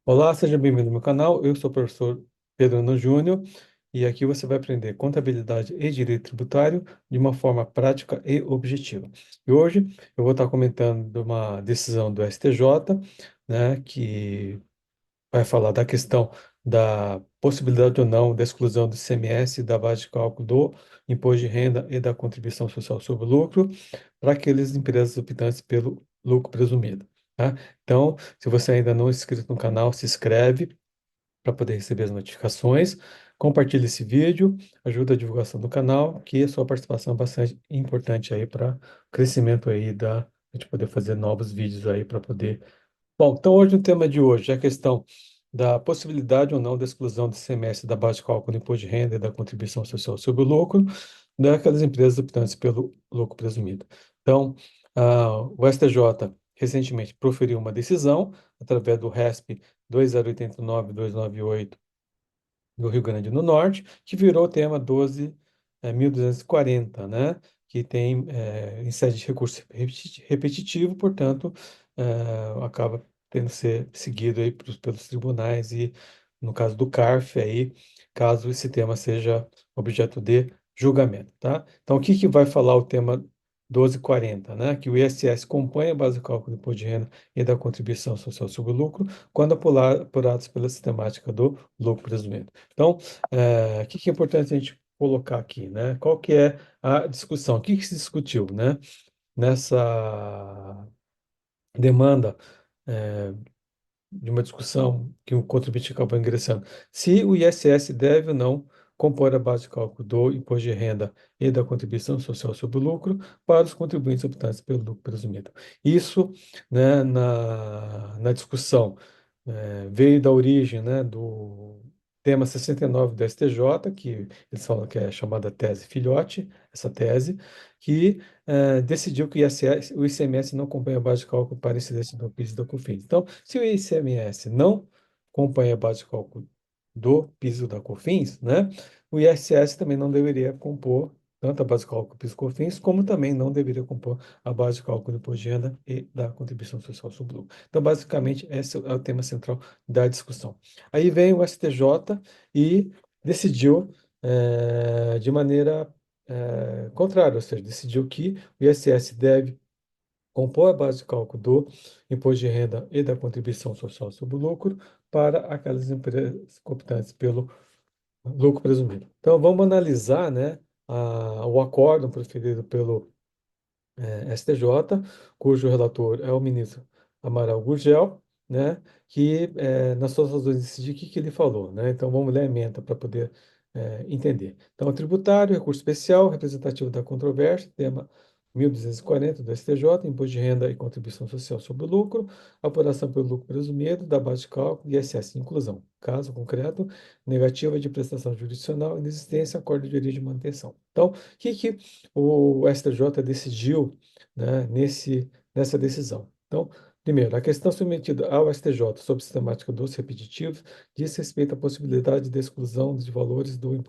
Olá, seja bem-vindo ao meu canal. Eu sou o professor Pedro Ano Júnior e aqui você vai aprender contabilidade e direito tributário de uma forma prática e objetiva. E hoje eu vou estar comentando de uma decisão do STJ, né, que vai falar da questão da possibilidade ou não da exclusão do ICMS, da base de cálculo do imposto de renda e da contribuição social sobre o lucro para aquelas empresas optantes pelo lucro presumido, tá? Então, se você ainda não é inscrito no canal, se inscreve para poder receber as notificações. Compartilhe esse vídeo, ajuda a divulgação do canal, que a sua participação é bastante importante aí para o crescimento aí a gente poder fazer novos vídeos aí para poder. Bom, então hoje o tema de hoje é a questão da possibilidade ou não da exclusão do ICMS da base de cálculo do imposto de renda e da contribuição social sobre o lucro daquelas empresas optantes pelo lucro presumido. Então, o STJ recentemente proferiu uma decisão através do RESP 2089-298 do Rio Grande do Norte, que virou o tema 12.240, né? Que tem em sede de recurso repetitivo, portanto, acaba tendo que ser seguido aí pelos tribunais e, no caso do CARF, aí, caso esse tema seja objeto de julgamento, tá? Então, o que que vai falar o tema 1240, né? Que o ISS compõe a base de cálculo do imposto de renda e da contribuição social sobre o lucro, quando apurados pela sistemática do lucro presumido. Então, o que que é importante a gente colocar aqui, né? Qual que é a discussão? O que que se discutiu, né? Nessa demanda, eh, de uma discussão que o contribuinte acabou ingressando. Se o ISS deve ou não compor a base de cálculo do imposto de renda e da contribuição social sobre o lucro para os contribuintes optantes pelo lucro presumido. Isso, né, na discussão, veio da origem, né, do tema 69 do STJ, que eles falam que é a chamada tese filhote, essa tese, que decidiu que o ICMS não acompanha a base de cálculo para incidência do PIS e da COFINS. Então, se o ICMS não acompanha a base de cálculo do PIS e da COFINS, né, o ISS também não deveria compor tanto a base de cálculo do PIS e COFINS, como também não deveria compor a base de cálculo do imposto de renda e da contribuição social sobre o lucro. Então, basicamente, esse é o tema central da discussão. Aí vem o STJ e decidiu de maneira contrária, ou seja, decidiu que o ISS deve compor a base de cálculo do imposto de renda e da contribuição social sobre o lucro para aquelas empresas cooptantes pelo lucro presumido. Então, vamos analisar, né, o acórdão proferido pelo STJ, cujo relator é o ministro Amaral Gurgel, né, que nas suas razões de decidir, o que que ele falou, né? Então vamos ler a ementa para poder entender. Então, tributário, recurso especial, representativo da controvérsia, tema 1240 do STJ, imposto de renda e contribuição social sobre o lucro, apuração pelo lucro presumido, da base de cálculo, ISS, inclusão. Caso concreto, negativa de prestação jurisdicional, inexistência, acordo de origem e manutenção. Então, o que que o STJ decidiu, né, nessa decisão? Então, primeiro, a questão submetida ao STJ sobre sistemática dos repetitivos diz respeito à possibilidade de exclusão de valores do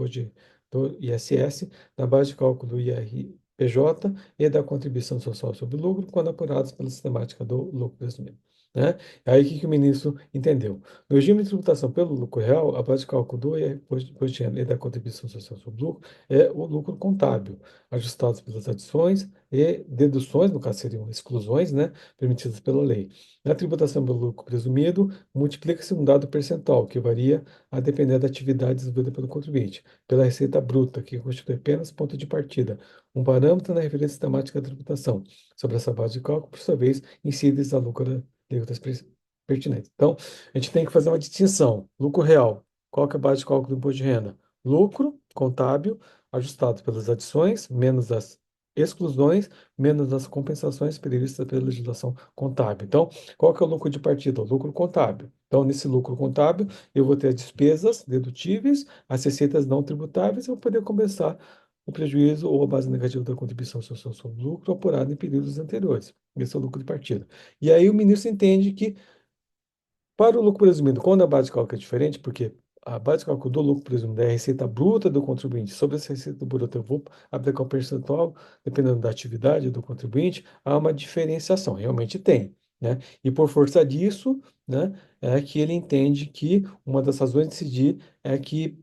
do ISS da base de cálculo do IRPJ e da contribuição social sobre o lucro, quando apurados pela sistemática do lucro presumido. Né? Aí, o que que o ministro entendeu? No regime de tributação pelo lucro real, a base de cálculo do imposto de renda e da contribuição social sobre o lucro é o lucro contábil, ajustados pelas adições e deduções, no caso seriam exclusões, né, permitidas pela lei. Na tributação pelo lucro presumido, multiplica-se um dado percentual, que varia a depender da atividade desenvolvida pelo contribuinte, pela receita bruta, que constitui apenas ponto de partida, um parâmetro na referência sistemática da tributação. Sobre essa base de cálculo, por sua vez, incide a alíquotas pertinentes. Então, a gente tem que fazer uma distinção. Lucro real, qual que é a base de cálculo do imposto de renda? Lucro contábil ajustado pelas adições, menos as exclusões, menos as compensações previstas pela legislação contábil. Então, qual que é o lucro de partida? O lucro contábil. Então, nesse lucro contábil, eu vou ter as despesas dedutíveis, as receitas não tributáveis, eu vou poder compensar o prejuízo ou a base negativa da contribuição social sobre o lucro apurado em períodos anteriores. Esse é o lucro de partida. E aí o ministro entende que para o lucro presumido, quando a base de cálculo é diferente, porque a base de cálculo do lucro presumido é a receita bruta do contribuinte. Sobre essa receita bruta, eu vou aplicar um percentual, dependendo da atividade do contribuinte, há uma diferenciação. Realmente tem. né? E por força disso, né, é que ele entende que uma das razões de decidir é que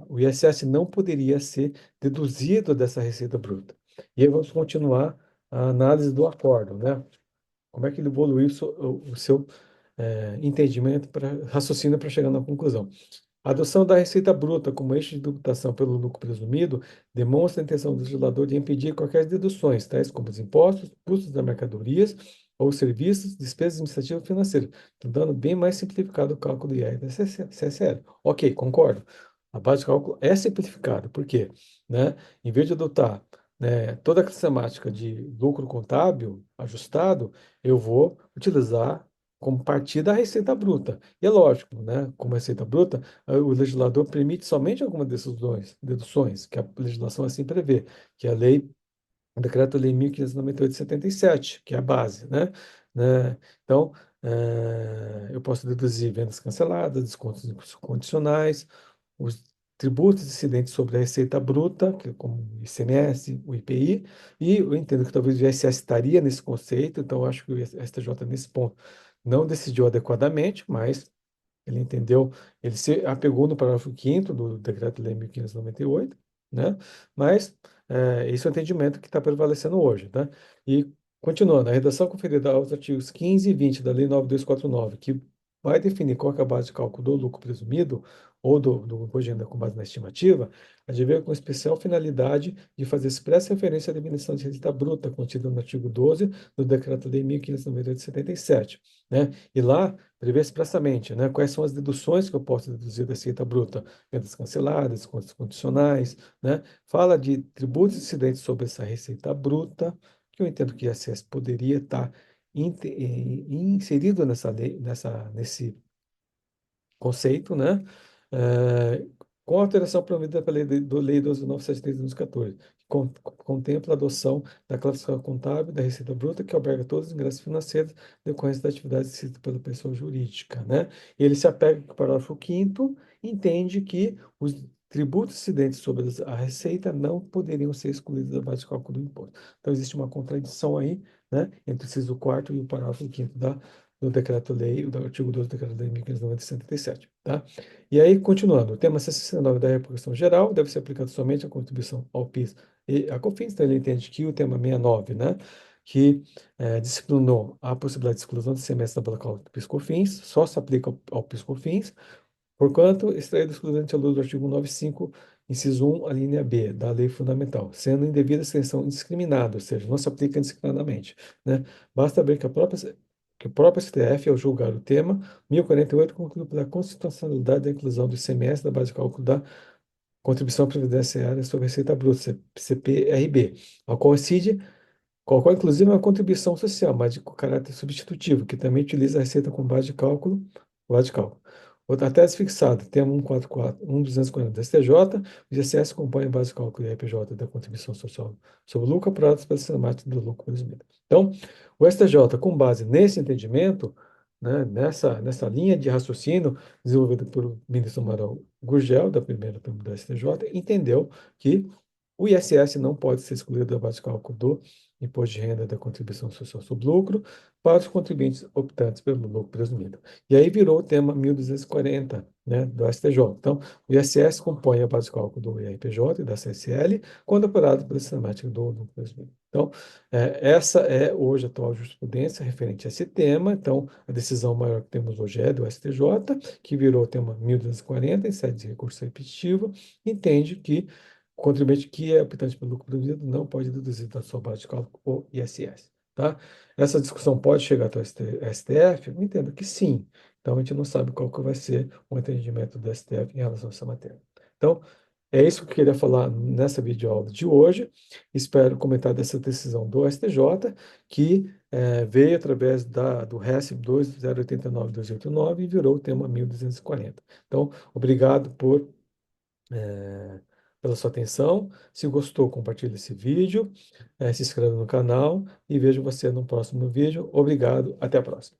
o ISS não poderia ser deduzido dessa receita bruta. E aí vamos continuar a análise do acórdão, né? Como é que ele evoluiu o seu entendimento, raciocínio para chegar na conclusão. A adoção da receita bruta como eixo de tributação pelo lucro presumido demonstra a intenção do legislador de impedir quaisquer deduções, tais como os impostos, custos das mercadorias ou serviços, despesas administrativas e financeiras, tornando bem mais simplificado o cálculo do IR da CSL. Ok, concordo. A base de cálculo é simplificada. Por quê? Né? Em vez de adotar, né, toda a sistemática de lucro contábil ajustado, eu vou utilizar como partida a receita bruta. E é lógico, né, como receita bruta, o legislador permite somente algumas deduções, que a legislação assim prevê, que é a lei, o Decreto-Lei 1598 de 77, que é a base, Então, eu posso deduzir vendas canceladas, descontos condicionais, os tributos incidentes sobre a receita bruta, que é como o ICMS, o IPI, e eu entendo que talvez o ISS estaria nesse conceito, então eu acho que o STJ, nesse ponto, não decidiu adequadamente, mas ele entendeu, ele se apegou no parágrafo 5º do Decreto-Lei 1598, né? Mas esse é o entendimento que está prevalecendo hoje, tá? E, continuando, a redação conferida aos artigos 15 e 20 da Lei 9249, que vai definir qual que é a base de cálculo do lucro presumido, ou do imposto de renda com base na estimativa, advém com especial finalidade de fazer expressa referência à definição de receita bruta, contida no artigo 12 do Decreto-Lei 1598 de 77, né? E lá prevê expressamente, né, quais são as deduções que eu posso deduzir da receita bruta, vendas canceladas, contas condicionais, né? Fala de tributos incidentes sobre essa receita bruta, que eu entendo que a ISS poderia estar inserido nessa lei, nesse conceito, né? Eh, com a alteração promovida pela Lei 12.973 de 2014, que contempla a adoção da classificação contábil da receita bruta, que alberga todos os ingressos financeiros decorrentes da atividade exercida pela pessoa jurídica, né? E ele se apega ao parágrafo 5º, entende que os tributos incidentes sobre a receita não poderiam ser excluídos da base de cálculo do imposto. Então, existe uma contradição aí, né, entre o inciso 4º e o parágrafo 5º do decreto-lei, do artigo 12 do decreto-lei 1590/77, tá? E aí, continuando, o tema 69 da Repercussão Geral deve ser aplicado somente à contribuição ao PIS e à COFINS, então ele entende que o tema 69, né, que disciplinou a possibilidade de exclusão do semestre da blocal do PIS/COFINS, só se aplica ao PIS/COFINS, porquanto extraído exclusivamente à luz do artigo 95, inciso 1, a linha B, da Lei Fundamental, sendo indevida extensão indiscriminada, ou seja, não se aplica indiscriminadamente, né? Basta ver que o próprio STF, ao julgar o tema, 1048, concluiu pela constitucionalidade da inclusão do ICMS da base de cálculo da contribuição previdenciária sobre a receita bruta, CPRB, ao qual incide qual inclusive é uma contribuição social, mas de caráter substitutivo, que também utiliza a receita como base de cálculo. Outra tese fixada, tema 144, 1240 da STJ, o ICS compõe a base de cálculo do IRPJ da contribuição social sobre o lucro apurado pela sistemática do lucro presumido. Então, o STJ, com base nesse entendimento, né, nessa linha de raciocínio desenvolvida pelo ministro Amaral Gurgel, da primeira turma da STJ, entendeu que o ISS não pode ser excluído da base de cálculo do imposto de renda da contribuição social sobre lucro para os contribuintes optantes pelo lucro presumido. E aí virou o tema 1240, né, do STJ. Então, o ISS compõe a base de cálculo do IRPJ e da CSL, quando apurado pela sistemática do lucro presumido. Então, essa é hoje a atual jurisprudência referente a esse tema. Então, a decisão maior que temos hoje é do STJ, que virou o tema 1240, em sede de recurso repetitivo, entende que o contribuinte que é optante pelo lucro presumido não pode deduzir da sua base de cálculo o ISS, tá? Essa discussão pode chegar até o STF? Eu entendo que sim. Então, a gente não sabe qual que vai ser o entendimento do STF em relação a essa matéria. Então, é isso que eu queria falar nessa videoaula de hoje. Espero comentar dessa decisão do STJ, que veio através do RES 2089-289 e virou o tema 1240. Então, obrigado pela sua atenção. Se gostou, compartilhe esse vídeo, se inscreva no canal e vejo você no próximo vídeo. Obrigado, até a próxima.